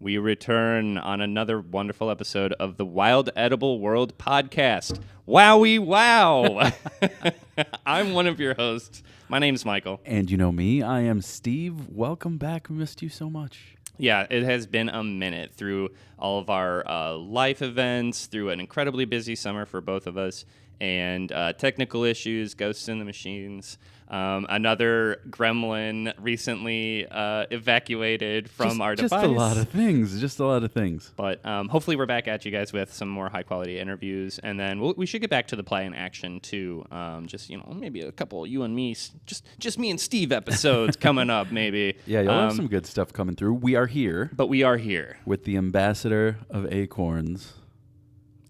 We return on another wonderful episode of the Wild Edible World podcast. Wowie wow! I'm one of your hosts. My name's Michael. And you know me, I am Steve. Welcome back. We missed you so much. Yeah, it has been a minute through all of our life events, through an incredibly busy summer for both of us, and technical issues, ghosts in the machines. Another gremlin recently evacuated from our device. Just a lot of things. But hopefully we're back at you guys with some more high-quality interviews, and then we should get back to the play in action, too. Maybe a couple you and me, just me and Steve episodes coming up, maybe. Yeah, you'll have some good stuff coming through. We are here. But we are here. With the ambassador of Acorns.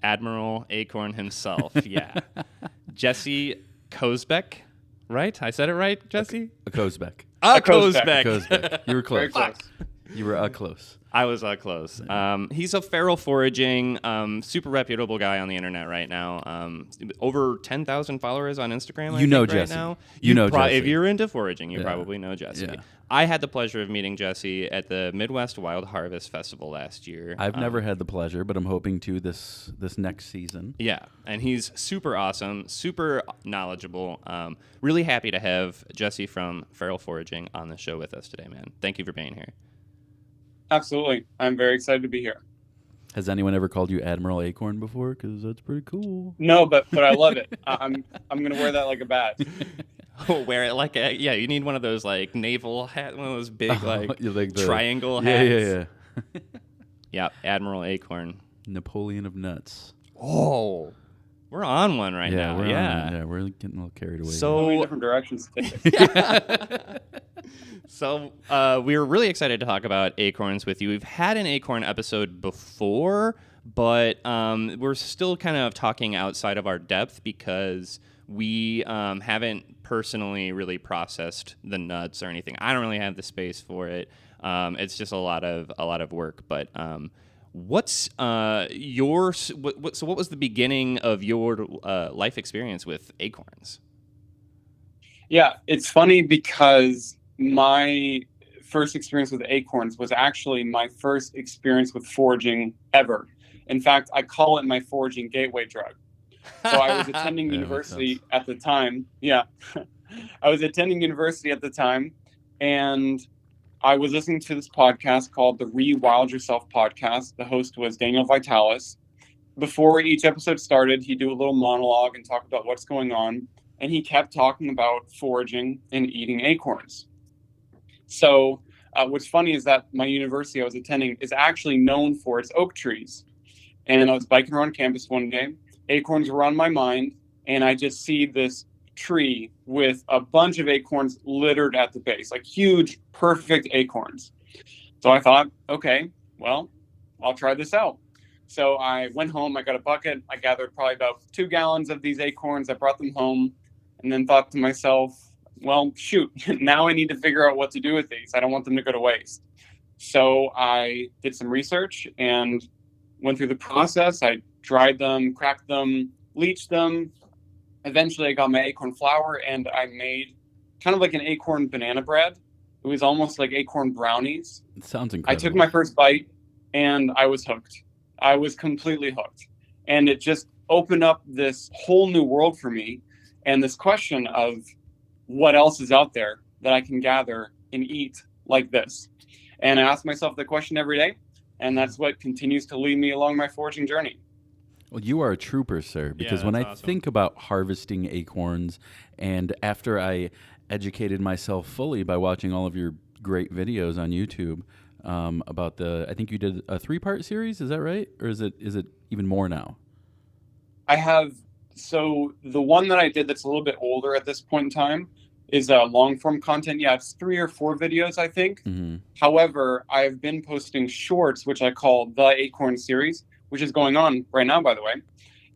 Admiral Acorn himself, yeah. Jesse Akozbek, right? I said it right, Jesse? Akozbek. Akozbek. You were close. Very close. You were close. I was close. He's a feral foraging, super reputable guy on the internet right now. Over 10,000 followers on Instagram, I think, Jesse. right now. Jesse. If you're into foraging, you probably know Jesse. Yeah. I had the pleasure of meeting Jesse at the Midwest Wild Harvest Festival last year. I've never had the pleasure, but I'm hoping to this next season. Yeah, and he's super awesome, super knowledgeable. Really happy to have Jesse from Feral Foraging on the show with us today, man. Thank you for being here. Absolutely. I'm very excited to be here. Has anyone ever called you Admiral Acorn before? Because that's pretty cool. No, but I love it. I'm going to wear that like a badge. Oh, wear it like you need one of those like naval hat, one of those big like the triangle hats. Yeah. Yeah, Admiral Acorn. Napoleon of nuts. Oh, we're on one right now. We're getting a little carried away. So many different directions to take. So we're really excited to talk about acorns with you. We've had an acorn episode before, but we're still kind of talking outside of our depth because we haven't personally really processed the nuts or anything. I don't really have the space for it. It's just a lot of work. But what's what was the beginning of your life experience with acorns? Yeah, it's funny because my first experience with acorns was actually my first experience with foraging ever. In fact, I call it my foraging gateway drug. So I was attending university at the time. Yeah. I was attending university at the time, and I was listening to this podcast called the Rewild Yourself podcast. The host was Daniel Vitalis. Before each episode started, he'd do a little monologue and talk about what's going on. And he kept talking about foraging and eating acorns. So what's funny is that my university I was attending is actually known for its oak trees. And I was biking around campus one day. Acorns were on my mind, and I just see this tree with a bunch of acorns littered at the base, like huge, perfect acorns. So I thought, okay, well, I'll try this out. So I went home, I got a bucket, I gathered probably about 2 gallons of these acorns, I brought them home, and then thought to myself, well, shoot, now I need to figure out what to do with these. I don't want them to go to waste. So I did some research and went through the process. I dried them, cracked them, leached them. Eventually I got my acorn flour and I made kind of like an acorn banana bread. It was almost like acorn brownies. It sounds incredible. I took my first bite and I was hooked. I was completely hooked. And it just opened up this whole new world for me. And this question of what else is out there that I can gather and eat like this. And I ask myself the question every day. And that's what continues to lead me along my foraging journey. Well, you are a trooper, sir, because when I think about harvesting acorns, and after I educated myself fully by watching all of your great videos on YouTube about I think you did a 3-part series, is that right? Or is it even more now? So the one that I did that's a little bit older at this point in time is long form content. Yeah, it's 3 or 4 videos, I think. Mm-hmm. However, I've been posting shorts, which I call the Acorn series, which is going on right now, by the way.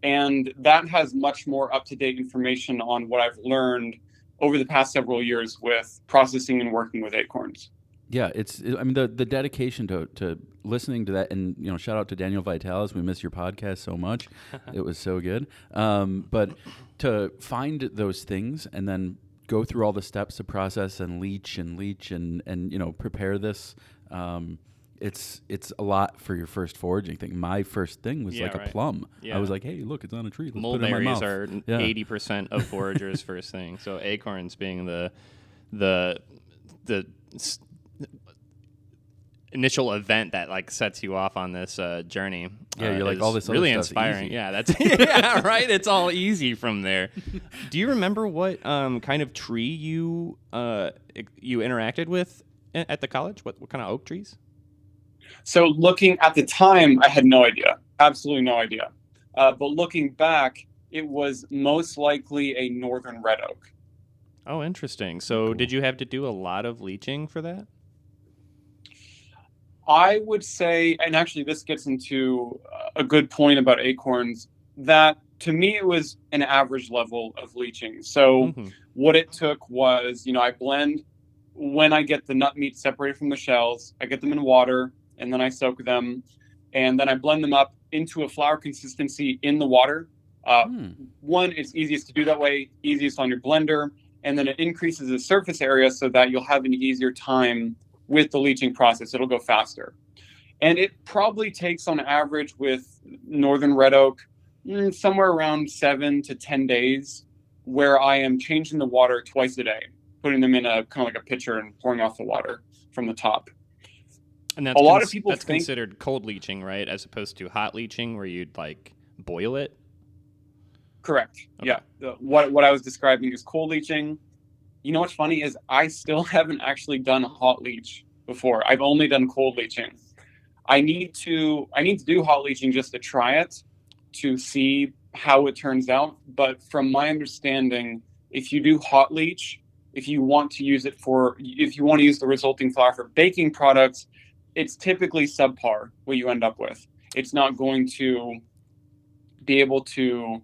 And that has much more up-to-date information on what I've learned over the past several years with processing and working with acorns. Yeah, the dedication to listening to that, and shout out to Daniel Vitalis. We miss your podcast so much; it was so good. But to find those things and then go through all the steps to process and leach and prepare this, it's a lot for your first foraging thing. My first thing was like a plum. I was like, hey, look, it's on a tree. Let's put it in my mouth. Mulberries are 80% of foragers' first thing. So acorns being the initial event that like sets you off on this journey. Yeah, you're like, all this really other inspiring. easy. Yeah, that's right. It's all easy from there. Do you remember what kind of tree you interacted with at the college? What kind of oak trees? So looking at the time, I had no idea, absolutely no idea. But looking back, it was most likely a northern red oak. Oh, interesting. So cool. Did you have to do a lot of leaching for that? I would say, and actually this gets into a good point about acorns, that to me it was an average level of leaching. So what it took was, I blend, when I get the nut meat separated from the shells, I get them in water, and then I soak them, and then I blend them up into a flour consistency in the water. One, it's easiest to do that way, easiest on your blender, and then it increases the surface area so that you'll have an easier time with the leaching process. It'll go faster. And it probably takes on average with northern red oak somewhere around 7 to 10 days, where I am changing the water twice a day, putting them in a kind of like a pitcher and pouring off the water from the top. And that's a lot of people that's considered cold leaching, right? As opposed to hot leaching where you'd like boil it? Correct. Okay. Yeah. What I was describing is cold leaching. You know what's funny is I still haven't actually done a hot leach before. I've only done cold leaching. I need to do hot leaching just to try it, to see how it turns out. But from my understanding, if you do hot leach, if you want to use the resulting flour for baking products, it's typically subpar what you end up with. It's not going to be able to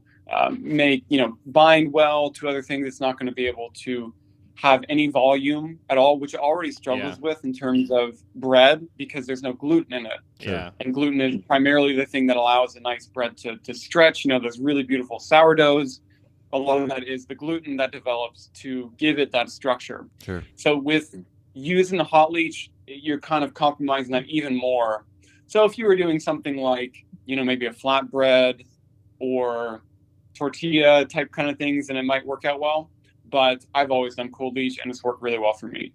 bind well to other things. It's not going to be able to have any volume at all, which it already struggles with in terms of bread because there's no gluten in it. Yeah. And gluten is primarily the thing that allows a nice bread to stretch. Those really beautiful sourdoughs. A lot of that is the gluten that develops to give it that structure. Sure. So with using the hot leach, you're kind of compromising that even more. So if you were doing something like, maybe a flatbread or tortilla type kind of things, then it might work out well. But I've always done cold leach, and it's worked really well for me.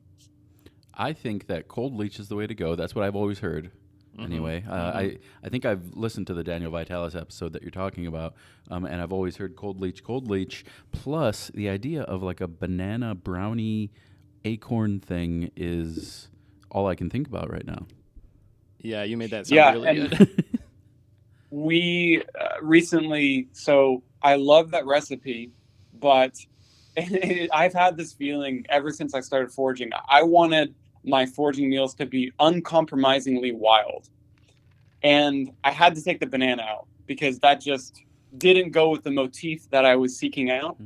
I think that cold leach is the way to go. That's what I've always heard. Anyway, I think I've listened to the Daniel Vitalis episode that you're talking about, and I've always heard cold leach. Plus, the idea of like a banana brownie acorn thing is all I can think about right now. Yeah, you made that sound really good. We recently, so I love that recipe, but I've had this feeling ever since I started foraging. I wanted my foraging meals to be uncompromisingly wild. And I had to take the banana out because that just didn't go with the motif that I was seeking out.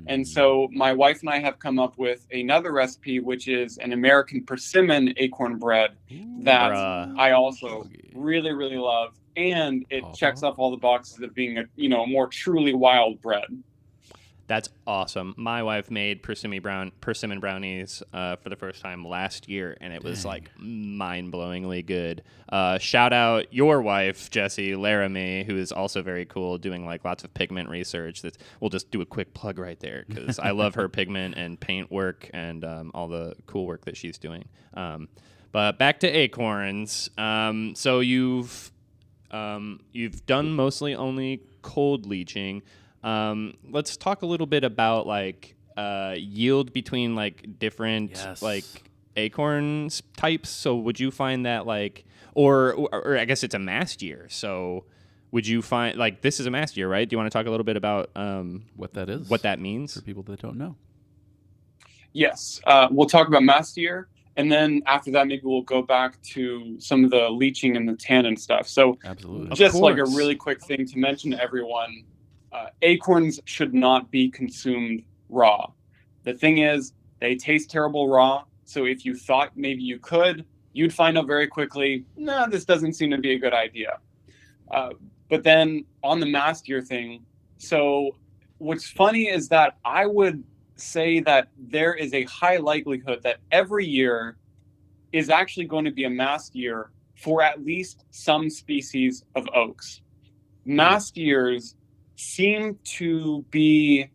And so my wife and I have come up with another recipe, which is an American persimmon acorn bread that I also really, really love. And it checks off all the boxes of being a more truly wild bread. That's awesome. My wife made persimmon brownies for the first time last year, and it was like mind-blowingly good. Shout out your wife, Jessie Laramie, who is also very cool, doing like lots of pigment research. We'll just do a quick plug right there because I love her pigment and paint work and all the cool work that she's doing. But back to acorns. So you've done mostly only cold leaching. Let's talk a little bit about like yield between like different like acorns types. So would you find that like, or I guess it's a mast year. So would you find like this is a mast year, right? Do you want to talk a little bit about what that is, what that means for people that don't know? Yes, we'll talk about mast year. And then after that, maybe we'll go back to some of the leaching and the tannin stuff. So absolutely, just like a really quick thing to mention to everyone. Acorns should not be consumed raw. The thing is, they taste terrible raw. So if you thought maybe you could, you'd find out very quickly, no, this doesn't seem to be a good idea. But then on the mast year thing, so what's funny is that I would say that there is a high likelihood that every year is actually going to be a mast year for at least some species of oaks. Mast years seem to be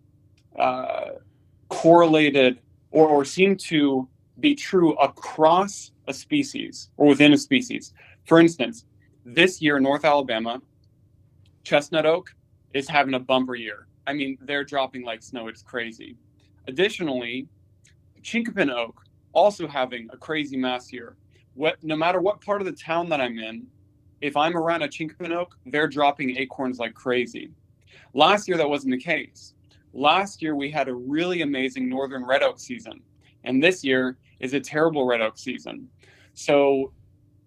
correlated or seem to be true across a species or within a species. For instance, this year in North Alabama, chestnut oak is having a bumper year. I mean, they're dropping like snow. It's crazy. Additionally, chinkapin oak also having a crazy mast year. No matter what part of the town that I'm in, if I'm around a chinkapin oak, they're dropping acorns like crazy. Last year, that wasn't the case. Last year, we had a really amazing northern red oak season. And this year is a terrible red oak season. So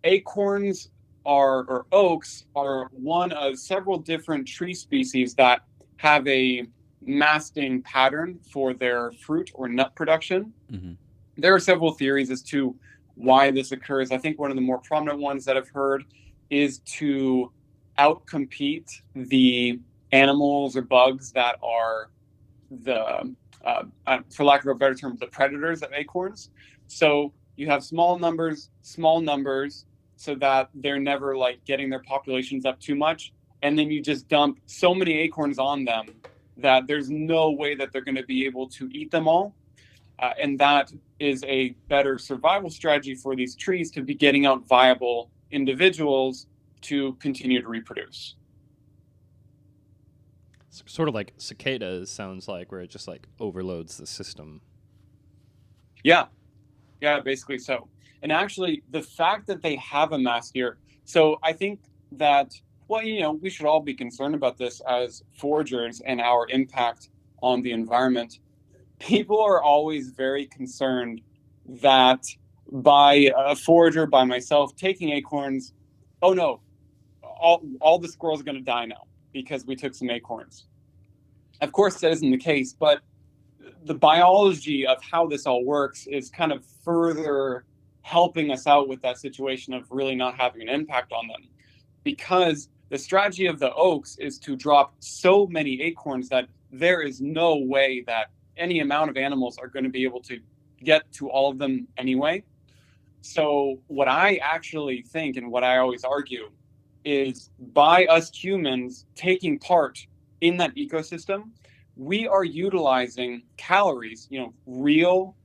acorns or oaks are one of several different tree species that have a masting pattern for their fruit or nut production. Mm-hmm. There are several theories as to why this occurs. I think one of the more prominent ones that I've heard is to outcompete the animals or bugs that are the, for lack of a better term, the predators of acorns. So you have small numbers, so that they're never like getting their populations up too much. And then you just dump so many acorns on them that there's no way that they're going to be able to eat them all. And that is a better survival strategy for these trees to be getting out viable individuals to continue to reproduce. Sort of like cicadas sounds like, where it just like overloads the system. Yeah, basically so. And actually, the fact that they have a mast year, so I think that, well, we should all be concerned about this as foragers and our impact on the environment. People are always very concerned that by a forager, by myself, taking acorns, oh no, all the squirrels are going to die now because we took some acorns. Of course, that isn't the case, but the biology of how this all works is kind of further helping us out with that situation of really not having an impact on them. Because the strategy of the oaks is to drop so many acorns that there is no way that any amount of animals are going to be able to get to all of them anyway. So what I actually think, and what I always argue, is by us humans taking part in that ecosystem, we are utilizing calories, real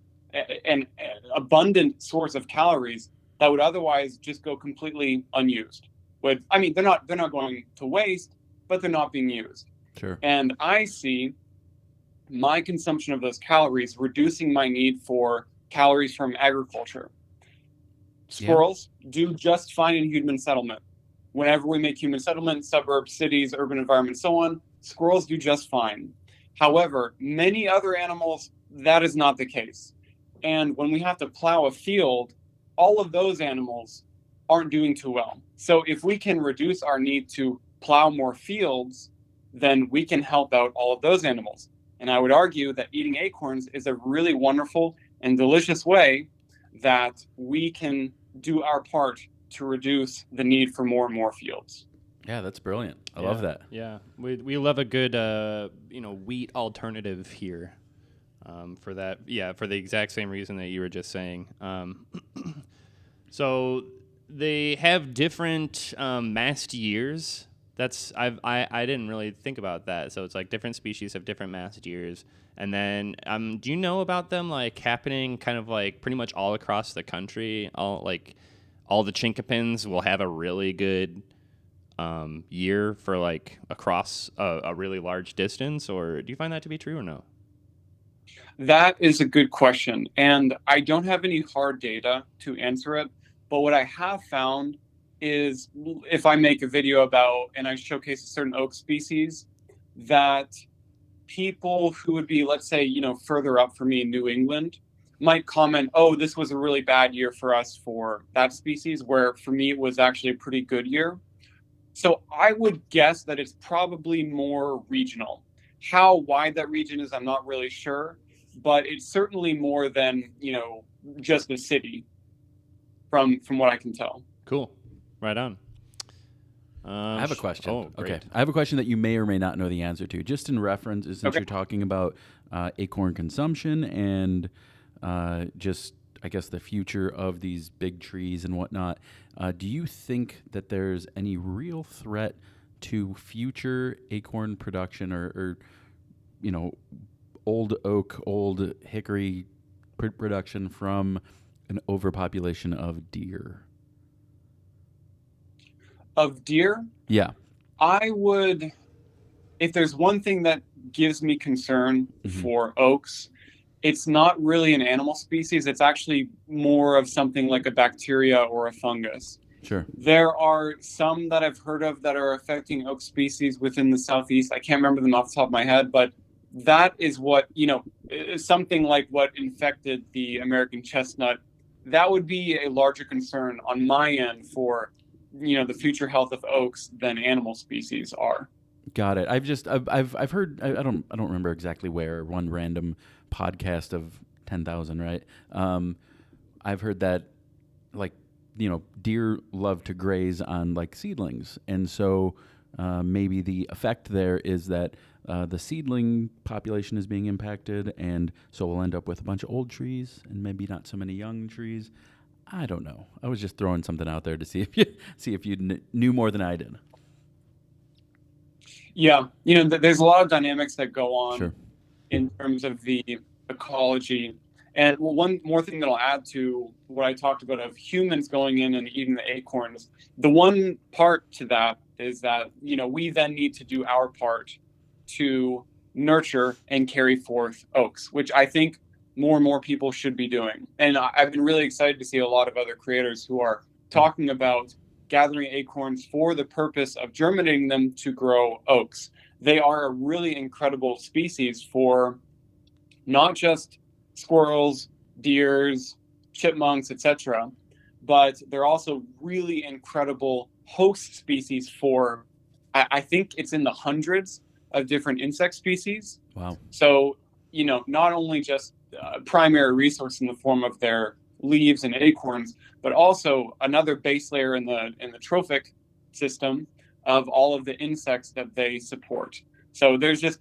and abundant source of calories that would otherwise just go completely unused. They're not going to waste, but they're not being used. Sure. And I see my consumption of those calories reducing my need for calories from agriculture. Squirrels do just fine in human settlement. Whenever we make human settlement, suburbs, cities, urban environments, so on, squirrels do just fine. However, many other animals, that is not the case. And when we have to plow a field, all of those animals aren't doing too well. So if we can reduce our need to plow more fields, then we can help out all of those animals. And I would argue that eating acorns is a really wonderful and delicious way that we can do our part to reduce the need for more and more fields. Yeah, that's brilliant. I love that. Yeah, we love a good wheat alternative here. For that, for the exact same reason that you were just saying. So they have different mast years. I didn't really think about that. So it's like different species have different mast years. And then do you know about them like happening kind of like pretty much all across the country? All the chinkapins will have a really good year for like across a really large distance, or do you find that to be true or no? That is a good question, and I don't have any hard data to answer it, but what I have found is if I make a video about and I showcase a certain oak species, that people who would be, let's say, further up for me in New England might comment, oh, this was a really bad year for us for that species, where for me it was actually a pretty good year. So I would guess that it's probably more regional. How wide that region is, I'm not really sure, but it's certainly more than, just the city from what I can tell. Cool. Right on. I have a question. Oh, great. Okay. I have a question that you may or may not know the answer to. Just in reference, since you're talking about acorn consumption and just I guess, the future of these big trees and whatnot. Do you think that there's any real threat to future acorn production or old oak, old hickory production from an overpopulation of deer? Of deer? Yeah. I would, if there's one thing that gives me concern for oaks, it's not really an animal species. It's actually more of something like a bacteria or a fungus. Sure. There are some that I've heard of that are affecting oak species within the Southeast. I can't remember them off the top of my head, but that is what, something like what infected the American chestnut. That would be a larger concern on my end for, the future health of oaks than animal species are. Got it. I've heard, I don't remember exactly where, one random podcast of 10,000, right? I've heard that, like, deer love to graze on like seedlings, and so maybe the effect there is that the seedling population is being impacted, and so we'll end up with a bunch of old trees and maybe not so many young trees. I don't know. I was just throwing something out there to see if you knew more than I did. Yeah, there's a lot of dynamics that go on Sure. in terms of the ecology. And one more thing that I'll add to what I talked about of humans going in and eating the acorns, the one part to that is that, we then need to do our part to nurture and carry forth oaks, which I think more and more people should be doing. And I've been really excited to see a lot of other creators who are talking about gathering acorns for the purpose of germinating them to grow oaks. They are a really incredible species for not just squirrels, deers, chipmunks, etc., but they're also really incredible host species for, I think it's in the hundreds of different insect species. Wow. So, not only just primary resource in the form of their leaves and acorns, but also another base layer in the trophic system of all of the insects that they support. So there's just,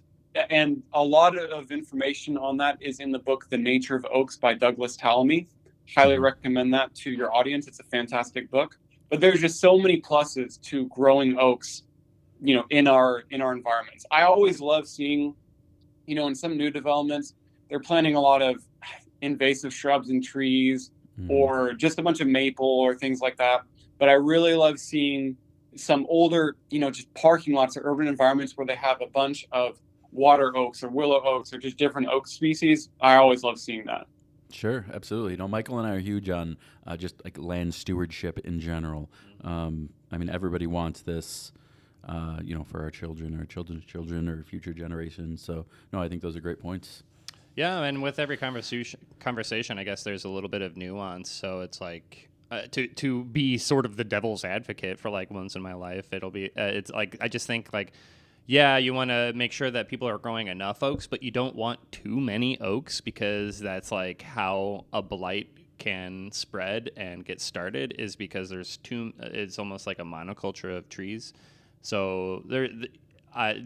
and a lot of information on that is in the book The Nature of Oaks by Douglas Tallamy. Highly recommend that to your audience. It's a fantastic book. But there's just so many pluses to growing oaks, in our environments. I always love seeing, in some new developments, they're planting a lot of invasive shrubs and trees, or just a bunch of maple or things like that. But I really love seeing some older, just parking lots or urban environments where they have a bunch of water oaks or willow oaks or just different oak species. I always love seeing that. Sure, absolutely. Michael and I are huge on just like land stewardship in general. Everybody wants this, for our children, our children's children, or future generations. So, no, I think those are great points. Yeah, and with every conversation, I guess there's a little bit of nuance. So it's like to be sort of the devil's advocate for like once in my life, it'll be it's like I just think like, yeah, you want to make sure that people are growing enough oaks, but you don't want too many oaks because that's like how a blight can spread and get started is because there's it's almost like a monoculture of trees. So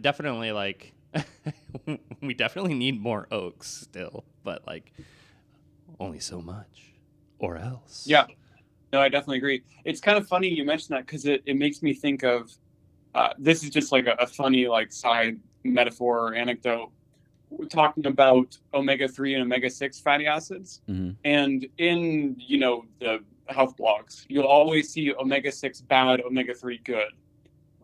definitely like. We definitely need more oaks still, but like only so much or else. Yeah, no, I definitely agree. It's kind of funny you mentioned that because it makes me think of this is just like a funny like side metaphor or anecdote. We're talking about omega-3 and omega-6 fatty acids, and in the health blogs, you'll always see omega-6 bad, omega-3 good.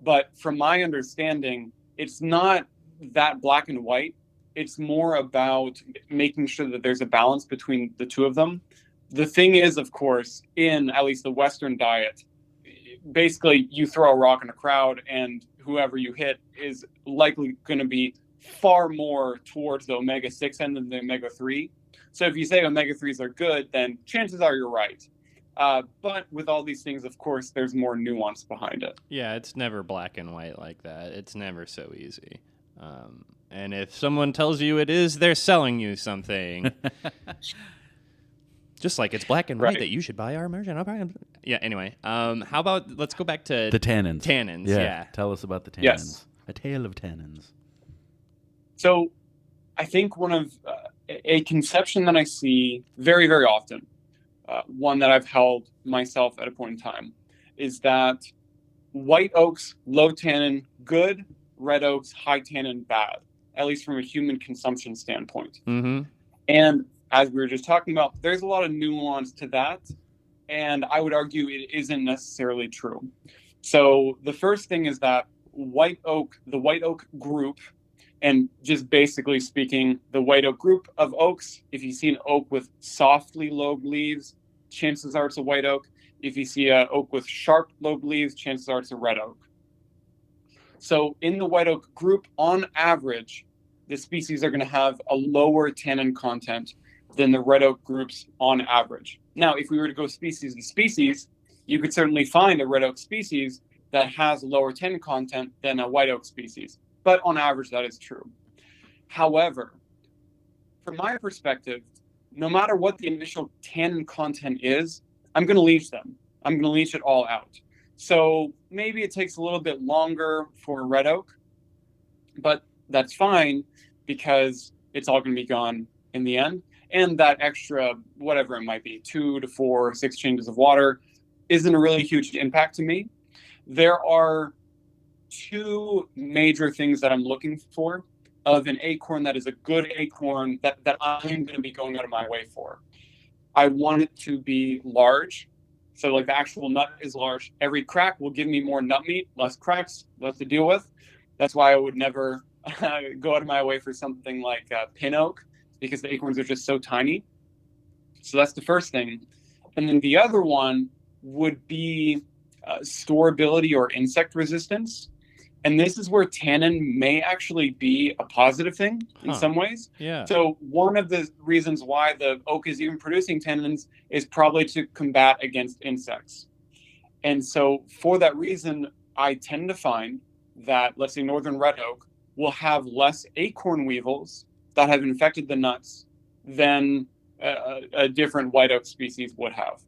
But from my understanding, it's not that black and white. It's more about making sure that there's a balance between the two of them. The thing is, of course, in at least the Western diet, basically you throw a rock in a crowd and whoever you hit is likely going to be far more towards the omega-6 end than the omega-3. So if you say omega-3s are good, then chances are you're right. But with all these things, of course, there's more nuance behind it. Yeah, it's never black and white like that. It's never so easy. And if someone tells you it is, they're selling you something. Just like it's black and white that you should buy our merchant. Yeah, anyway. How about, let's go back to... the tannins. Tannins, yeah. Tell us about the tannins. Yes. A tale of tannins. So I think one of a conception that I see very, very often one that I've held myself at a point in time, is that white oaks, low tannin, good; red oaks, high tannin, bad, at least from a human consumption standpoint. Mm-hmm. And as we were just talking about, there's a lot of nuance to that, and I would argue it isn't necessarily true. So the first thing is that the white oak group, and just basically speaking, the white oak group of oaks, if you see an oak with softly lobed leaves, chances are it's a white oak. If you see an oak with sharp lobed leaves, chances are it's a red oak. So in the white oak group, on average, the species are going to have a lower tannin content than the red oak groups on average. Now, if we were to go species to species, you could certainly find a red oak species that has lower tannin content than a white oak species. But on average, that is true. However, from my perspective, no matter what the initial tannin content is, I'm going to leach them. I'm going to leach it all out. So maybe it takes a little bit longer for a red oak, but that's fine because it's all going to be gone in the end. And that extra, whatever it might be, 2 to 4, 6 changes of water isn't a really huge impact to me. There are 2 major things that I'm looking for of an acorn that is a good acorn that I'm going to be going out of my way for. I want it to be large. So like the actual nut is large. Every crack will give me more nut meat, less cracks, less to deal with. That's why I would never go out of my way for something like pin oak, because the acorns are just so tiny. So that's the first thing. And then the other one would be storability or insect resistance. And this is where tannin may actually be a positive thing in some ways. Yeah. So one of the reasons why the oak is even producing tannins is probably to combat against insects. And so for that reason, I tend to find that, let's say, northern red oak will have less acorn weevils that have infected the nuts than a different white oak species would have.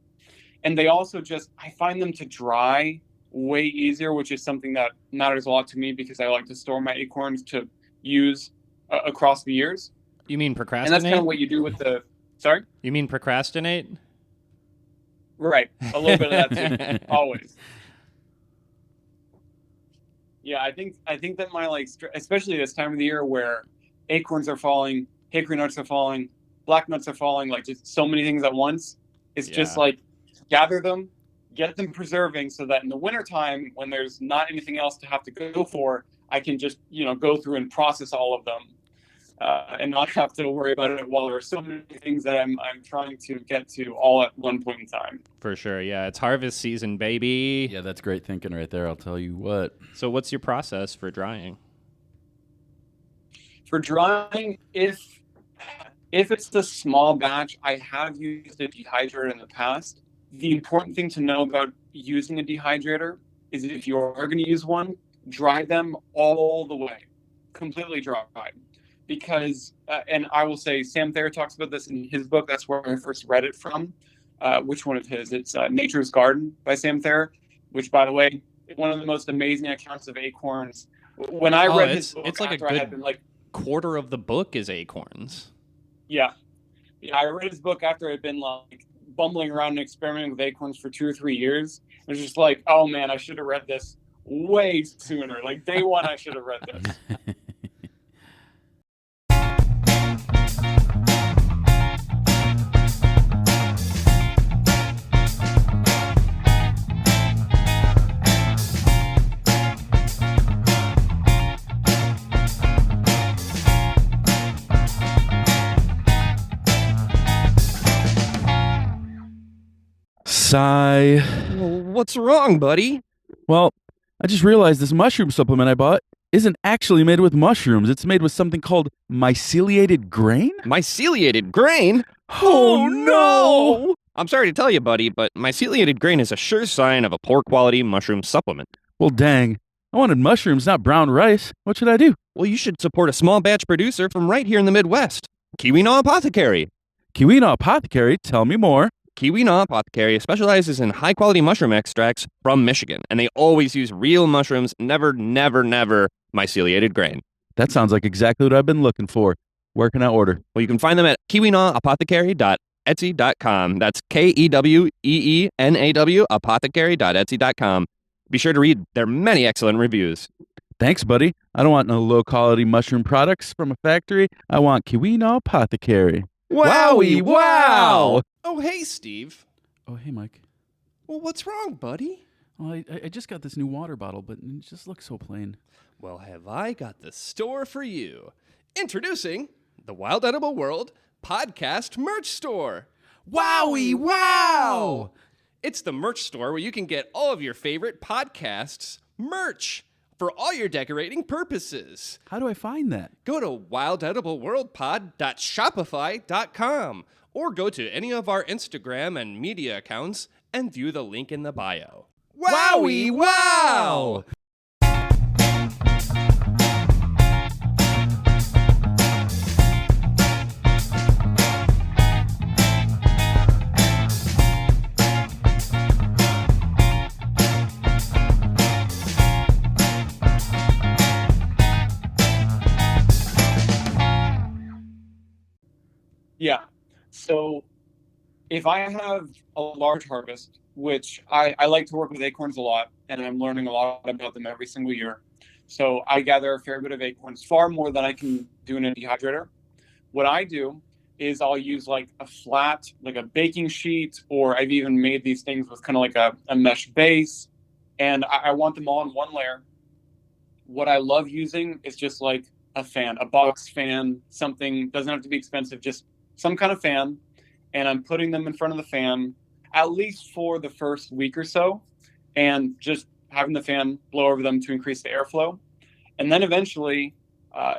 And they also I find them to dry way easier, which is something that matters a lot to me because I like to store my acorns to use across the years. You mean procrastinate? And that's kind of what you do with the... Sorry? You mean procrastinate? Right. A little bit of that too. Always. Yeah, I think that my especially this time of the year where acorns are falling, hickory nuts are falling, black nuts are falling, like just so many things at once, it's just like gather them, get them preserving so that in the wintertime, when there's not anything else to have to go for, I can just, go through and process all of them and not have to worry about it while there are so many things that I'm trying to get to all at one point in time. For sure, yeah. It's harvest season, baby. Yeah, that's great thinking right there, I'll tell you what. So what's your process for drying? For drying, if it's a small batch, I have used a dehydrator in the past. The important thing to know about using a dehydrator is if you are going to use one, dry them all the way, completely dried. Because, and I will say, Sam Thayer talks about this in his book. That's where I first read it from. Which one of his? It's Nature's Garden by Sam Thayer, which, by the way, is one of the most amazing accounts of acorns. When I read his book, it's like after a good I had been quarter of the book is acorns. Yeah, I read his book after I'd been bumbling around and experimenting with acorns for 2 or 3 years. It was just like, oh man, I should have read this way sooner. Like day one, I should have read this. Sigh. What's wrong, buddy? Well, I just realized this mushroom supplement I bought isn't actually made with mushrooms. It's made with something called myceliated grain? Myceliated grain? Oh, no! I'm sorry to tell you, buddy, but myceliated grain is a sure sign of a poor quality mushroom supplement. Well, dang. I wanted mushrooms, not brown rice. What should I do? Well, you should support a small batch producer from right here in the Midwest. Keweenaw Apothecary. Keweenaw Apothecary? Tell me more. Keweenaw Apothecary specializes in high-quality mushroom extracts from Michigan, and they always use real mushrooms, never myceliated grain. That sounds like exactly what I've been looking for. Where can I order? Well, you can find them at KeweenawApothecary.com. apothecary.etsy.com. That's KEWEENAW, apothecary.etsy.com. Be sure to read their many excellent reviews. Thanks, buddy. I don't want no low-quality mushroom products from a factory. I want Kiwina Apothecary. Wowie wow! Oh, hey, Steve. Oh, hey, Mike. Well, what's wrong, buddy? Well, I just got this new water bottle, but it just looks so plain. Well, have I got the store for you. Introducing the Wild Edible World Podcast Merch Store. Wowie wow! It's the merch store where you can get all of your favorite podcasts merch for all your decorating purposes. How do I find that? Go to wildedibleworldpod.shopify.com or go to any of our Instagram and media accounts and view the link in the bio. Wowie wow! Yeah. So if I have a large harvest, which I like to work with acorns a lot, and I'm learning a lot about them every single year. So I gather a fair bit of acorns, far more than I can do in a dehydrator. What I do is I'll use like a flat, like a baking sheet, or I've even made these things with kind of like a mesh base, and I want them all in one layer. What I love using is just like a fan, a box fan, something, doesn't have to be expensive, just some kind of fan, and I'm putting them in front of the fan at least for the first week or so, and just having the fan blow over them to increase the airflow. And then eventually,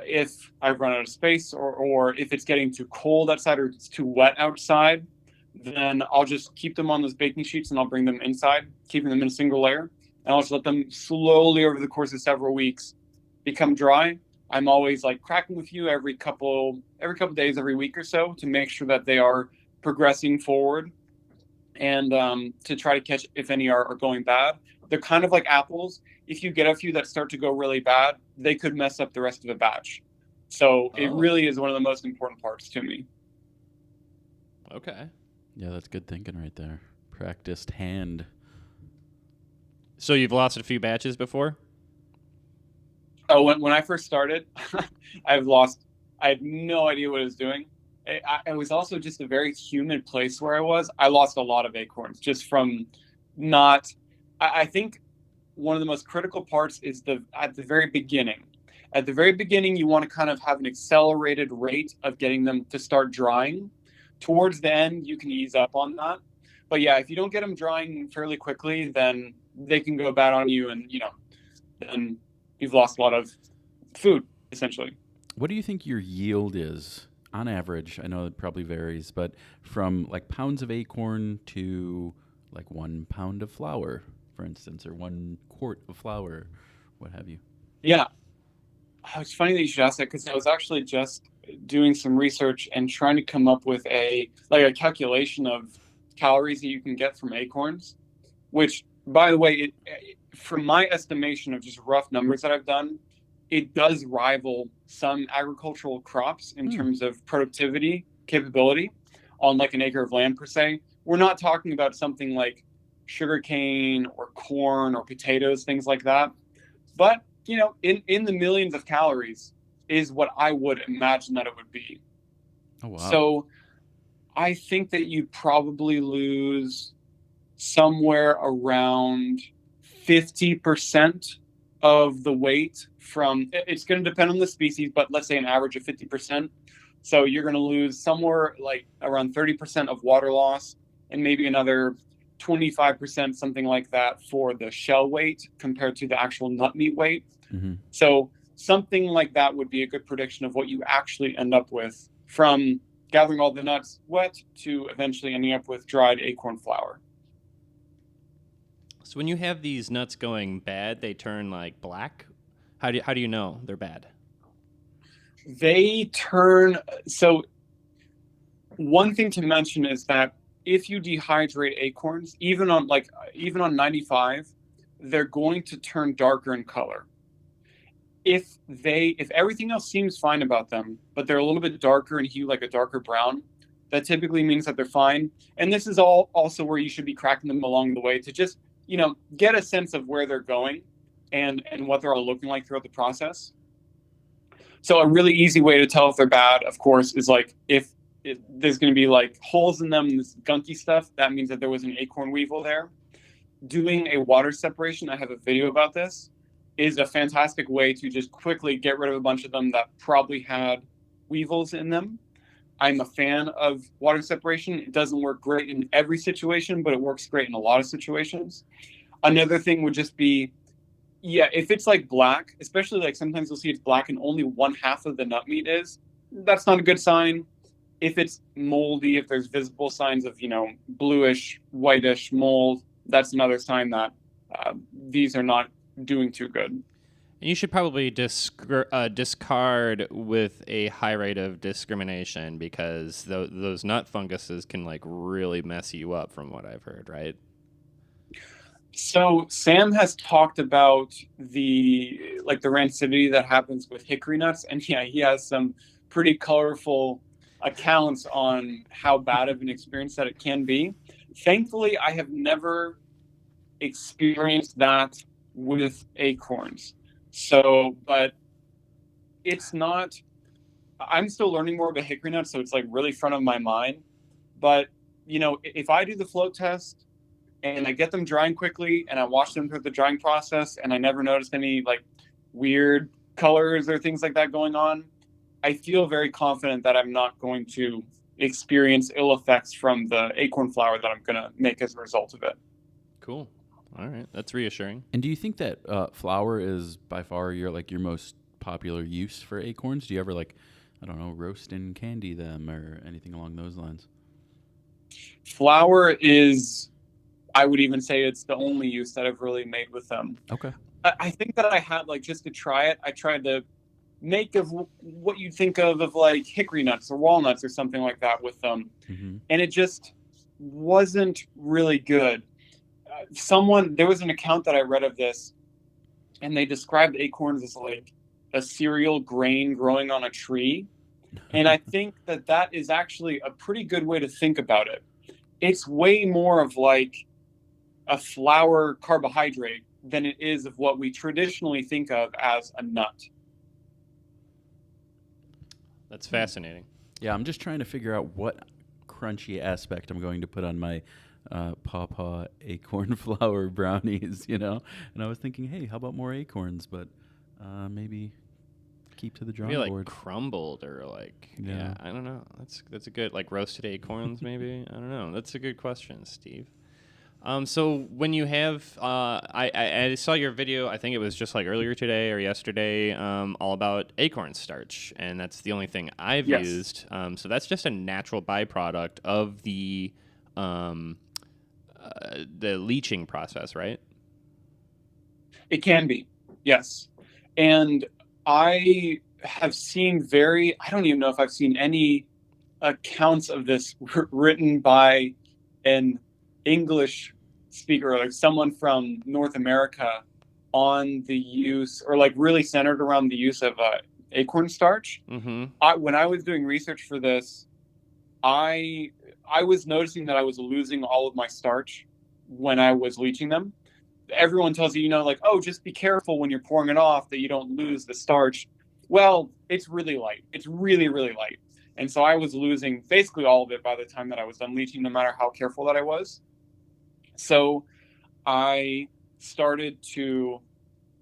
if I've run out of space or if it's getting too cold outside or it's too wet outside, then I'll just keep them on those baking sheets and I'll bring them inside, keeping them in a single layer. And I'll just let them slowly over the course of several weeks become dry. I'm always like cracking with you every couple days, every week or so, to make sure that they are progressing forward, and to try to catch if any are going bad. They're kind of like apples. If you get a few that start to go really bad, they could mess up the rest of a batch. So It really is one of the most important parts to me. Okay. Yeah, that's good thinking right there. Practiced hand. So you've lost a few batches before? Oh, when I first started, I had no idea what I was doing. It was also just a very humid place where I was. I lost a lot of acorns just from not. I think one of the most critical parts is at the very beginning. At the very beginning, you want to kind of have an accelerated rate of getting them to start drying. Towards the end, you can ease up on that. But yeah, if you don't get them drying fairly quickly, then they can go bad on you, and then you've lost a lot of food essentially. What do you think your yield is on average? I know it probably varies, but from like pounds of acorn to like 1 pound of flour, for instance, or 1 quart of flour, what have you? Yeah. It's funny that you should ask that, because I was actually just doing some research and trying to come up with a calculation of calories that you can get from acorns, which, by the way, from my estimation of just rough numbers that I've done, it does rival some agricultural crops in terms of productivity capability on like an acre of land per se. We're not talking about something like sugarcane or corn or potatoes, things like that. But, in the millions of calories is what I would imagine that it would be. Oh, wow. So I think that you probably lose somewhere around 50% of the weight from, it's going to depend on the species, but let's say an average of 50%. So you're going to lose somewhere like around 30% of water loss, and maybe another 25%, something like that, for the shell weight compared to the actual nut meat weight. Mm-hmm. So something like that would be a good prediction of what you actually end up with from gathering all the nuts wet to eventually ending up with dried acorn flour. So when you have these nuts going bad, they turn like black. How do you know they're bad? They turn. So one thing to mention is that if you dehydrate acorns, even on 95, they're going to turn darker in color. If everything else seems fine about them, but they're a little bit darker in hue, like a darker brown, that typically means that they're fine. And this is all also where you should be cracking them along the way to just, get a sense of where they're going and what they're all looking like throughout the process. So a really easy way to tell if they're bad, of course, is like if there's going to be like holes in them, this gunky stuff, that means that there was an acorn weevil there. Doing a water separation, I have a video about this, is a fantastic way to just quickly get rid of a bunch of them that probably had weevils in them. I'm a fan of water separation. It doesn't work great in every situation, but it works great in a lot of situations. Another thing would just be, if it's like black, especially like sometimes you'll see it's black and only one half of the nut meat is, that's not a good sign. If it's moldy, if there's visible signs of, bluish, whitish mold, that's another sign that these are not doing too good. And you should probably discard with a high rate of discrimination because those nut funguses can like really mess you up from what I've heard, right? So Sam has talked about the rancidity that happens with hickory nuts. And he has some pretty colorful accounts on how bad of an experience that it can be. Thankfully, I have never experienced that with acorns. So, but it's not, I'm still learning more about hickory nuts, so it's like really front of my mind. But, if I do the float test and I get them drying quickly and I wash them through the drying process and I never noticed any like weird colors or things like that going on, I feel very confident that I'm not going to experience ill effects from the acorn flour that I'm going to make as a result of it. Cool. All right, that's reassuring. And do you think that flour is by far your most popular use for acorns? Do you ever roast and candy them or anything along those lines? Flour is, I would even say it's the only use that I've really made with them. Okay. I think that I had just to try it, I tried to make of what you'd think of like hickory nuts or walnuts or something like that with them. Mm-hmm. And it just wasn't really good. There was an account that I read of this, and they described acorns as like a cereal grain growing on a tree. And I think that is actually a pretty good way to think about it. It's way more of like a flour carbohydrate than it is of what we traditionally think of as a nut. That's fascinating. Yeah, I'm just trying to figure out what crunchy aspect I'm going to put on my pawpaw acorn flour brownies, And I was thinking, hey, how about more acorns? But maybe keep to the drawing board. Maybe crumbled or I don't know. That's a good roasted acorns maybe. I don't know. That's a good question, Steve. So when you have, I saw your video, I think it was just earlier today or yesterday, all about acorn starch, and that's the only thing I've used. So that's just a natural byproduct of the leaching process, right? It can be, yes. And I have seen I don't even know if I've seen any accounts of this written by an English speaker, like someone from North America, on the use or really centered around the use of acorn starch. Mm-hmm. When I was doing research for this, I was noticing that I was losing all of my starch when I was leaching them. Everyone tells you, oh, just be careful when you're pouring it off that you don't lose the starch. Well, it's really light. It's really, really light. And so I was losing basically all of it by the time that I was done leaching, no matter how careful that I was. So I started to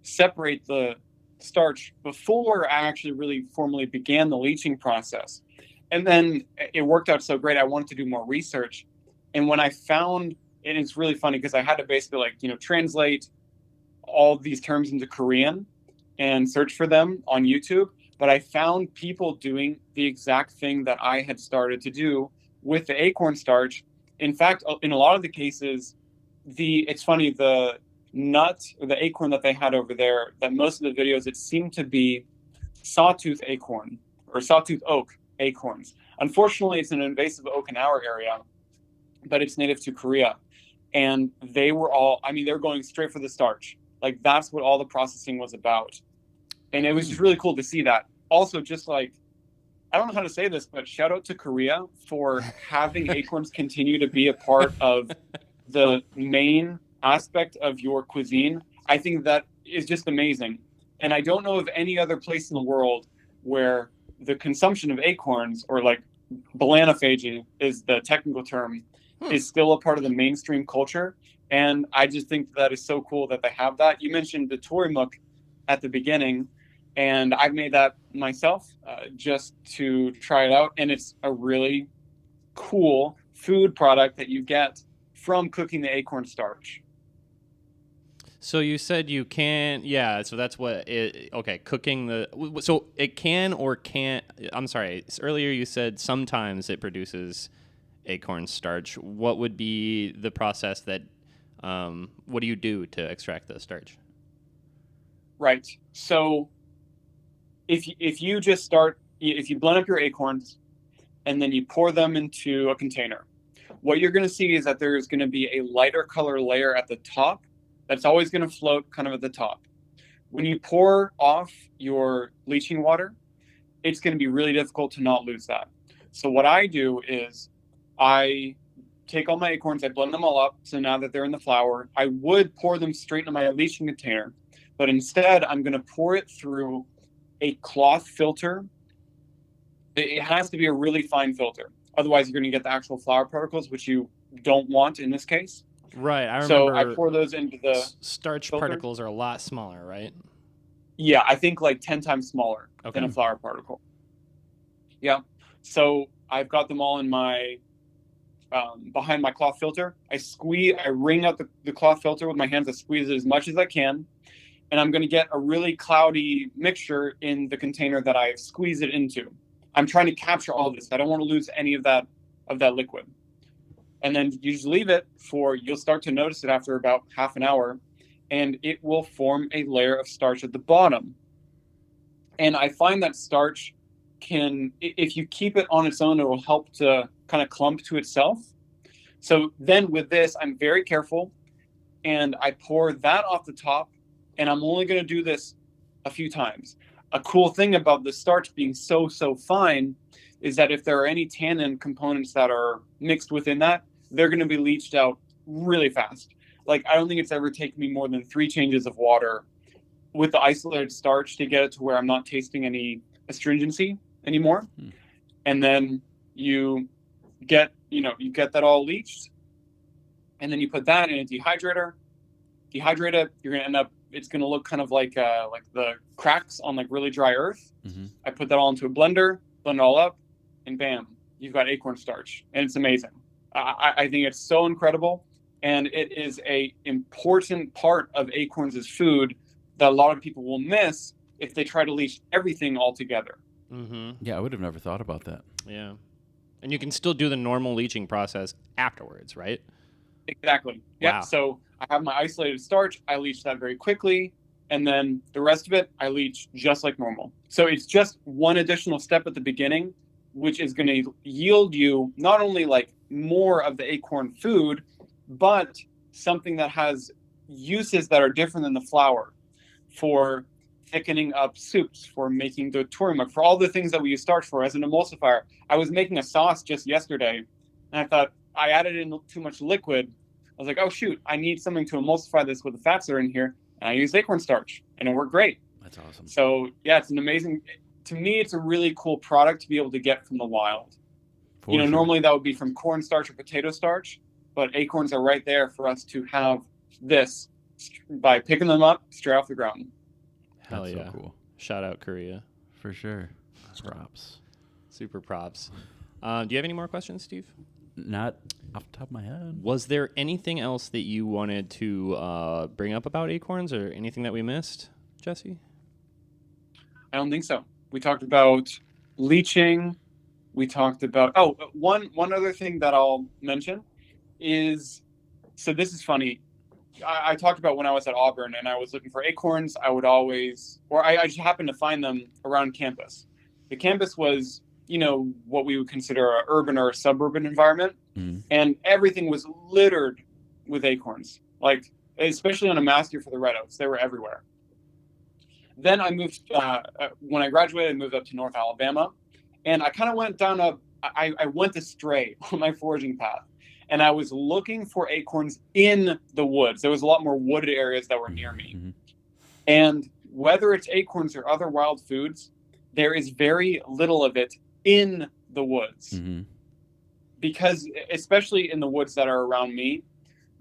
separate the starch before I actually really formally began the leaching process. And then it worked out so great, I wanted to do more research. And when I found, and it's really funny because I had to basically translate all these terms into Korean and search for them on YouTube. But I found people doing the exact thing that I had started to do with the acorn starch. In fact, in a lot of the cases, it's funny, the nut or the acorn that they had over there, that most of the videos, it seemed to be sawtooth acorn or sawtooth oak acorns. Unfortunately, it's an invasive oak in our area, but it's native to Korea. And they were they're going straight for the starch. That's what all the processing was about. And it was just really cool to see that. Also, just I don't know how to say this, but shout out to Korea for having acorns continue to be a part of the main aspect of your cuisine. I think that is just amazing. And I don't know of any other place in the world where the consumption of acorns, or like balanophagy is the technical term, is still a part of the mainstream culture. And I just think that is so cool that they have that. You mentioned the torimuk at the beginning, and I've made that myself just to try it out. And it's a really cool food product that you get from cooking the acorn starch. So you said you can, yeah. So that's what it. Okay, cooking the. So it can or can't. I'm sorry. Earlier you said sometimes it produces acorn starch. What would be the process that? What do you do to extract the starch? Right. So if you just start, if you blend up your acorns and then you pour them into a container, what you're going to see is that there's going to be a lighter color layer at the top that's always going to float kind of at the top. When you pour off your leaching water, it's going to be really difficult to not lose that. So what I do is I take all my acorns, I blend them all up. So now that they're in the flour, I would pour them straight into my leaching container, but instead I'm going to pour it through a cloth filter. It has to be a really fine filter. Otherwise, you're going to get the actual flour particles, which you don't want in this case. Right. I remember. So I pour those into the starch filter. Particles are a lot smaller, right? Yeah, I think like 10 times smaller than a flour particle. Yeah. So I've got them all in my behind my cloth filter. I wring out the cloth filter with my hands. I squeeze it as much as I can. And I'm going to get a really cloudy mixture in the container that I squeeze it into. I'm trying to capture all this. I don't want to lose any of that liquid. And then you just leave it you'll start to notice it after about half an hour, and it will form a layer of starch at the bottom. And I find that starch if you keep it on its own, it will help to kind of clump to itself. So then with this, I'm very careful, and I pour that off the top, and I'm only going to do this a few times. A cool thing about the starch being so fine is that if there are any tannin components that are mixed within that, they're going to be leached out really fast. Like, I don't think it's ever taken me more than 3 changes of water with the isolated starch to get it to where I'm not tasting any astringency anymore. And then you get that all leached, and then you put that in a dehydrator, dehydrate it. You're going to end up, it's going to look kind of like the cracks on like really dry earth. I put that all into a blender, blend it all up, and bam, you've got acorn starch, and it's amazing. I think it's so incredible, and it is a important part of acorns as food that a lot of people will miss if they try to leach everything all together. Yeah, I would have never thought about that. Yeah, and you can still do the normal leaching process afterwards, right? Exactly. Yeah. Wow. So I have my isolated starch. I leach that very quickly. And then the rest of it, I leach just like normal. So it's just one additional step at the beginning, which is going to yield you not only like more of the acorn food, but something that has uses that are different than the flour, for thickening up soups, for making the torimuk, for all the things that we use starch for as an emulsifier. I was making a sauce just yesterday, and I thought I added in too much liquid. I was like, oh shoot, I need something to emulsify this with the fats that are in here. And I used acorn starch, and it worked great. That's awesome. So yeah, it's an amazing, to me, it's a really cool product to be able to get from the wild. Normally that would be from corn starch or potato starch, but acorns are right there for us to have this by picking them up straight off the ground. Hell That's yeah. So cool. Shout out Korea. For sure. Props. Super props. Do you have any more questions, Steve? Not off the top of my head. Was there anything else that you wanted to bring up about acorns, or anything that we missed, Jesse? I don't think so. We talked about leaching. We talked about, one other thing that I'll mention is, so this is funny. I talked about when I was at Auburn and I was looking for acorns, I just happened to find them around campus. The campus was, what we would consider an urban or a suburban environment. And everything was littered with acorns, like, especially on a mass year for the Red Oaks. They were everywhere. Then I moved, when I graduated, I moved up to North Alabama. And I kind of went down I went astray on my foraging path. And I was looking for acorns in the woods. There was a lot more wooded areas that were near me. Mm-hmm. And whether it's acorns or other wild foods, there is very little of it in the woods. Mm-hmm. Because especially in the woods that are around me,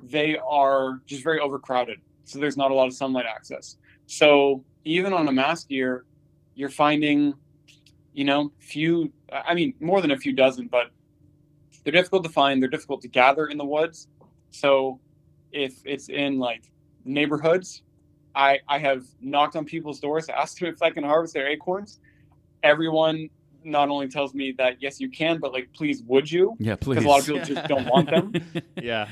they are just very overcrowded. So there's not a lot of sunlight access. So even on a mass year, you're finding, more than a few dozen, but they're difficult to find. They're difficult to gather in the woods. So if it's in like neighborhoods, I have knocked on people's doors, asked them if I can harvest their acorns. Everyone not only tells me that, yes, you can, but like, please, would you? Yeah, please. Because a lot of people just don't want them. Yeah.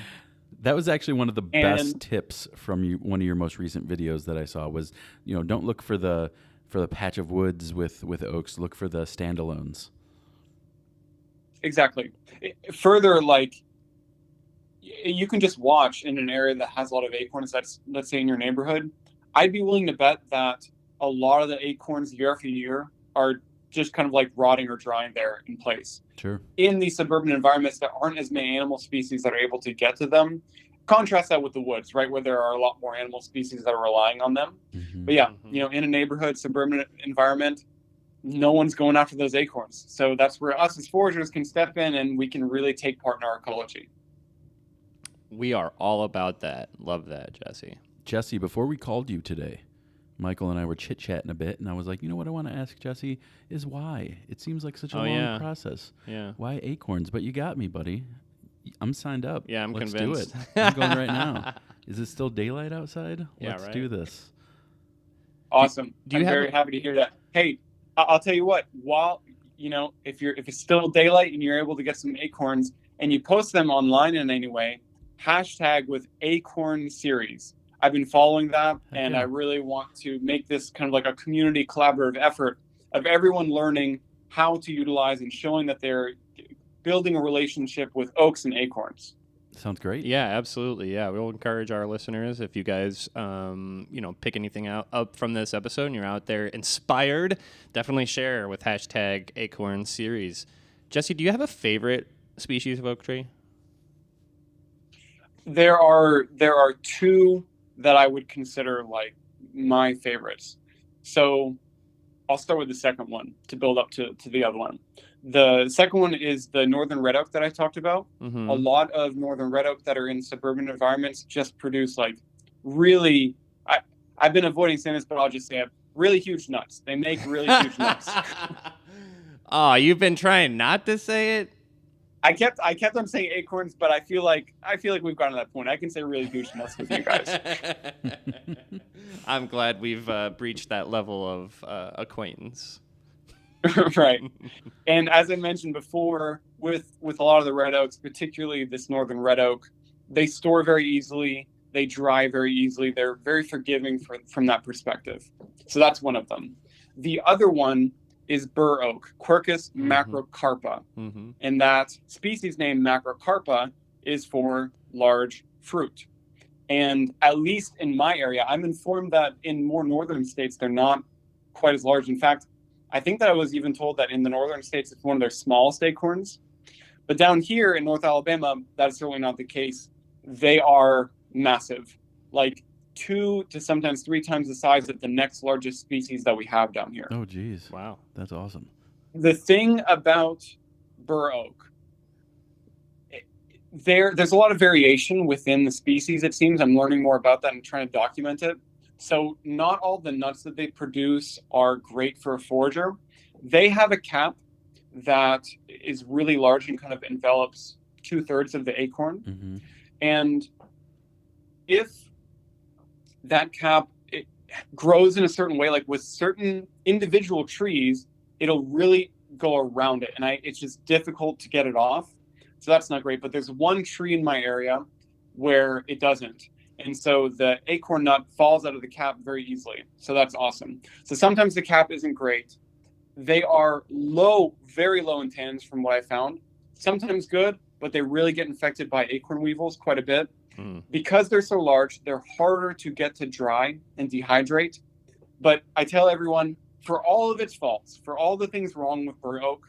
That was actually one of the best tips from one of your most recent videos that I saw was, don't look for the patch of woods with oaks, look for the standalones. Exactly. Further, like, you can just watch in an area that has a lot of acorns that's, let's say, in your neighborhood. I'd be willing to bet that a lot of the acorns year after year are just kind of like rotting or drying there in place. Sure. In these suburban environments, there aren't as many animal species that are able to get to them. Contrast that with the woods, right, where there are a lot more animal species that are relying on them. Mm-hmm. But yeah, in a neighborhood, suburban environment, no one's going after those acorns. So that's where us as foragers can step in and we can really take part in our ecology. We are all about that. Love that, Jesse. Jesse, before we called you today, Michael and I were chit-chatting a bit, and I was like, what I want to ask Jesse is why? It seems like such a long process. Yeah. Why acorns? But you got me, buddy. I'm signed up. Yeah, Let's convinced. Do it. I'm going right now. Is it still daylight outside? Yeah, Let's do this. Awesome. I'm very happy to hear that. Hey, I'll tell you what, while, if it's still daylight and you're able to get some acorns and you post them online in any way, hashtag with Acorn Series. I've been following that, and I really want to make this kind of like a community collaborative effort of everyone learning how to utilize and showing that they're building a relationship with oaks and acorns. Sounds great. Yeah, absolutely. Yeah, we'll encourage our listeners, if you guys, pick anything up from this episode and you're out there inspired, definitely share with hashtag Acorn Series. Jesse, do you have a favorite species of oak tree? There are two that I would consider like my favorites. So I'll start with the second one to build up to the other one. The second one is the northern red oak that I talked about. Mm-hmm. A lot of northern red oak that are in suburban environments just produce like really, I've been avoiding saying this, but I'll just say it, really huge nuts. They make really huge nuts. Oh, you've been trying not to say it? I kept on saying acorns, but I feel like we've gotten to that point. I can say really huge nuts with you guys. I'm glad we've breached that level of acquaintance. Right. And as I mentioned before, with a lot of the red oaks, particularly this northern red oak, they store very easily. They dry very easily. They're very forgiving from that perspective. So that's one of them. The other one is bur oak, Quercus macrocarpa. Mm-hmm. And that species name macrocarpa is for large fruit. And at least in my area, I'm informed that in more northern states, they're not quite as large. In fact, I think that I was even told that in the northern states, it's one of their smallest acorns. But down here in North Alabama, that's certainly not the case. They are massive, like 2 to sometimes 3 times the size of the next largest species that we have down here. Oh, geez. Wow. That's awesome. The thing about bur oak, there's a lot of variation within the species, it seems. I'm learning more about that and trying to document it. So not all the nuts that they produce are great for a forager. They have a cap that is really large and kind of envelops 2/3 of the acorn. Mm-hmm. And if that cap it grows in a certain way, like with certain individual trees, it'll really go around it. And it's just difficult to get it off. So that's not great. But there's one tree in my area where it doesn't. And so the acorn nut falls out of the cap very easily. So that's awesome. So sometimes the cap isn't great. They are low, very low in tannins from what I found. Sometimes good, but they really get infected by acorn weevils quite a bit. Because they're so large, they're harder to get to dry and dehydrate. But I tell everyone, for all of its faults, for all the things wrong with bur oak,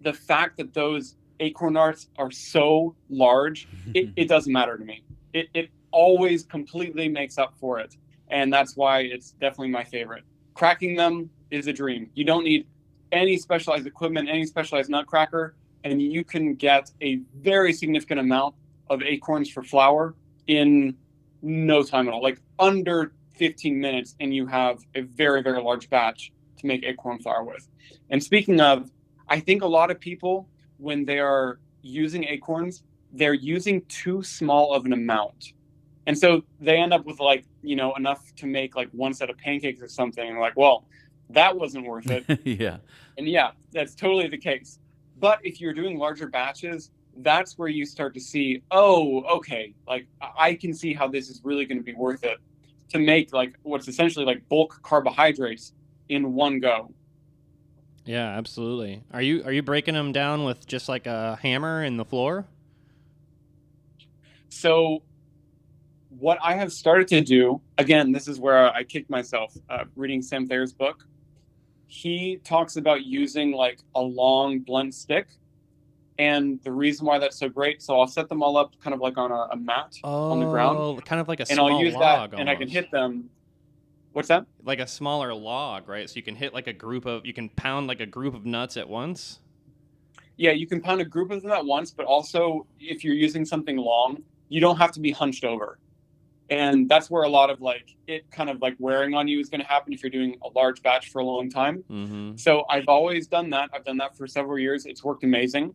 the fact that those acorn nuts are so large, it doesn't matter to me. It always completely makes up for it. And that's why it's definitely my favorite. Cracking them is a dream. You don't need any specialized equipment, any specialized nutcracker, and you can get a very significant amount of acorns for flour in no time at all, like under 15 minutes, and you have a very, very large batch to make acorn flour with. And speaking of, I think a lot of people, when they are using acorns, they're using too small of an amount. And so they end up with like, enough to make like one set of pancakes or something. And like, well, that wasn't worth it. Yeah. And yeah, that's totally the case. But if you're doing larger batches, that's where you start to see, oh, okay, like I can see how this is really going to be worth it to make like what's essentially like bulk carbohydrates in one go. Yeah, absolutely. Are you breaking them down with just like a hammer in the floor? So what I have started to do, again, this is where I kicked myself reading Sam Thayer's book. He talks about using like a long blunt stick. And the reason why that's so great, so I'll set them all up kind of like on a mat on the ground. Oh, kind of like a and small I'll use log that, almost. and I can hit them. What's that? Like a smaller log, right? So you can hit like you can pound like a group of nuts at once? Yeah, you can pound a group of them at once, but also if you're using something long, you don't have to be hunched over. And that's where a lot of like it kind of like wearing on you is going to happen if you're doing a large batch for a long time. Mm-hmm. So I've always done that. I've done that for several years. It's worked amazing.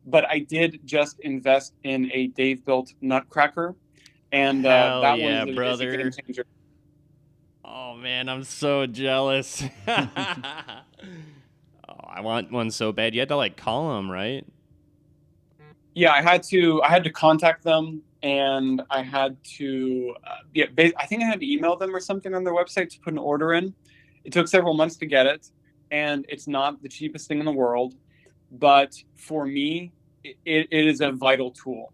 But I did just invest in a Dave built nutcracker, and that one is a game changer. Oh man, I'm so jealous. I want one so bad. You had to like call them, right? Yeah, I had to contact them, and I had to I think I had to email them or something on their website to put an order in. It took several months to get it, and it's not the cheapest thing in the world, but for me, it is a vital tool.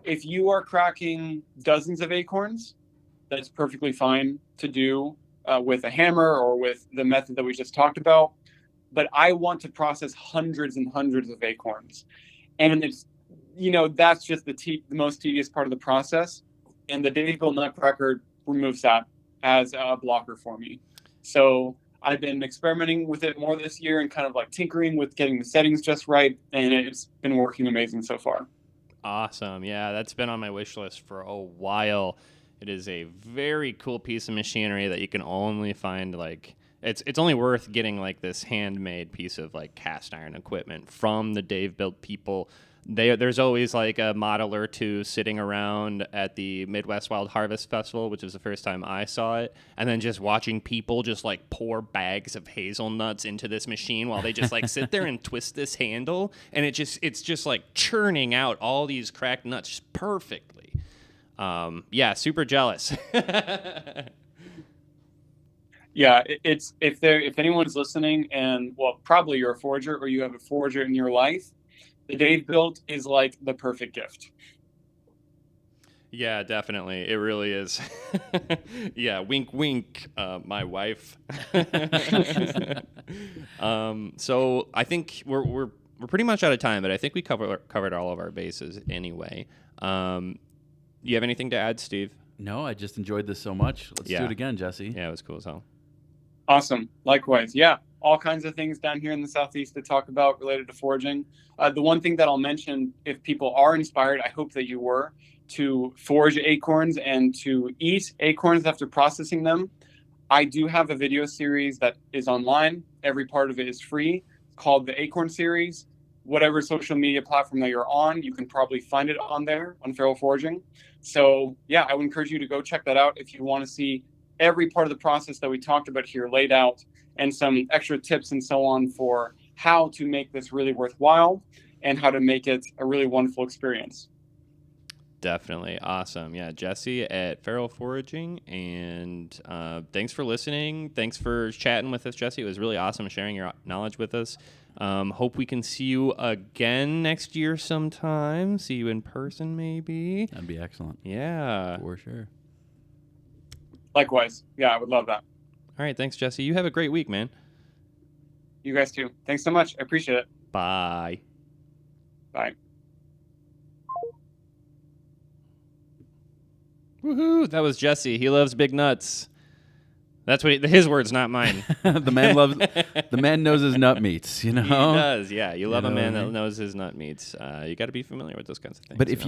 If you are cracking dozens of acorns, that's perfectly fine to do with a hammer or with the method that we just talked about. But I want to process hundreds and hundreds of acorns, and it's that's just the most tedious part of the process, and the Dave built nutcracker removes that as a blocker for me. So I've been experimenting with it more this year and kind of like tinkering with getting the settings just right, and it's been working amazing so far. Awesome. Yeah, that's been on my wish list for a while. It is a very cool piece of machinery that you can only find like it's only worth getting like this handmade piece of like cast iron equipment from the Dave built people. There's always like a model or two sitting around at the Midwest Wild Harvest Festival, which is the first time I saw it, and then just watching people just like pour bags of hazelnuts into this machine while they just like sit there and twist this handle, and it's just like churning out all these cracked nuts just perfectly. Yeah, super jealous. Yeah, it's if anyone's listening, and well, probably you're a forger or you have a forger in your life, the Dave built is like the perfect gift. Yeah, definitely. It really is. Yeah, wink, wink, my wife. So I think we're pretty much out of time, but I think we covered all of our bases anyway. You have anything to add, Steve? No, I just enjoyed this so much. Let's do it again, Jesse. Yeah, it was cool as hell. Awesome. Likewise. Yeah, all kinds of things down here in the Southeast to talk about related to foraging. The one thing that I'll mention, if people are inspired, I hope that you were, to forage acorns and to eat acorns after processing them. I do have a video series that is online. Every part of it is free, called the Acorn series. Whatever social media platform that you're on, you can probably find it on there on Feral Foraging. So yeah, I would encourage you to go check that out if you want to see every part of the process that we talked about here laid out, and some extra tips and so on for how to make this really worthwhile and how to make it a really wonderful experience. Definitely. Awesome. Yeah, Jesse at Feral Foraging, and thanks for listening. Thanks for chatting with us, Jesse. It was really awesome sharing your knowledge with us. Hope we can see you again next year sometime. See you in person, maybe. That'd be excellent. Yeah. For sure. Likewise. Yeah, I would love that. All right. Thanks, Jesse. You have a great week, man. You guys too. Thanks so much. I appreciate it. Bye. Bye. Woohoo! That was Jesse. He loves big nuts. That's what his words, not mine. The man knows his nut meats, you know? He does, yeah. You love a man I that mean? knows his nut meats. You got to be familiar with those kinds of things. But if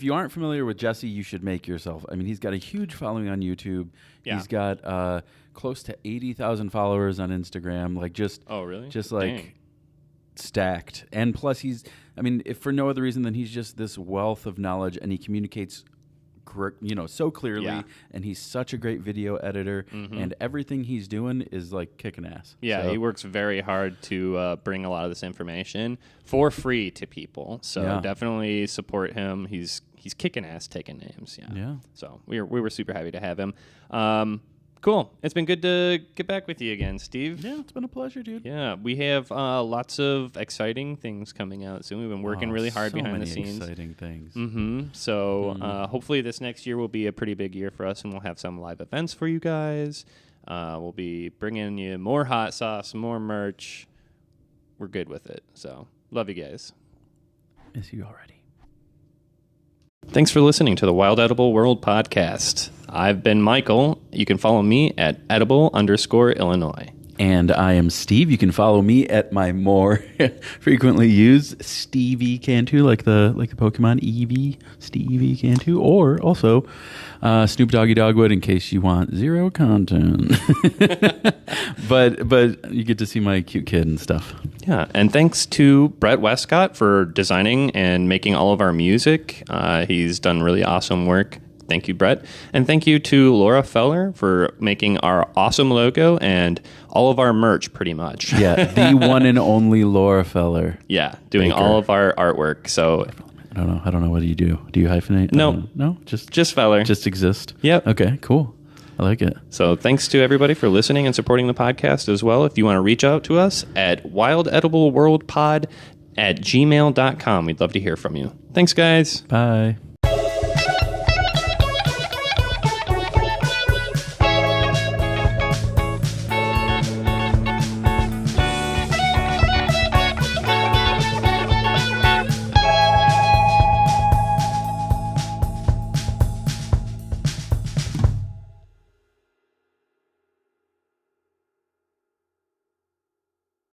you aren't familiar with Jesse, you should make yourself. I mean, he's got a huge following on YouTube. Yeah. He's got close to 80,000 followers on Instagram. Like oh really? Just like Dang. stacked. And plus, if for no other reason than he's just this wealth of knowledge, and he communicates so clearly, Yeah. and he's such a great video editor, and everything he's doing is like kicking ass. Yeah, So- he works very hard to bring a lot of this information for free to people. So Yeah. definitely support him. He's kicking ass taking names. Yeah. Yeah. So we were super happy to have him. Cool. It's been good to get back with you again, Steve. Yeah, it's been a pleasure, dude. Yeah, we have lots of exciting things coming out soon. We've been working really hard so behind many the scenes. exciting things. So hopefully this next year will be a pretty big year for us, and we'll have some live events for you guys. We'll be bringing you more hot sauce, more merch. We're good with it. So love you guys. Miss you already. Thanks for listening to the Wild Edible World podcast. I've been Michael. You can follow me at edible_Illinois. And I am Steve. You can follow me at my more frequently used Stevie Cantu, like the Pokemon Eevee, Stevie Cantu, or also Snoop Doggy Dogwood in case you want zero content. but you get to see my cute kid and stuff. Yeah, and thanks to Brett Westcott for designing and making all of our music. He's done really awesome work. Thank you, Brett. And thank you to Laura Feller for making our awesome logo and all of our merch, pretty much. Yeah, the one and only Laura Feller. Yeah, doing Baker. all of our artwork. So I don't know. What do you do? Do you hyphenate? No, just Feller. just exist. Yep. Okay, cool. I like it. So thanks to everybody for listening and supporting the podcast as well. If you want to reach out to us at wildedibleworldpod@gmail.com, we'd love to hear from you. Thanks, guys. Bye.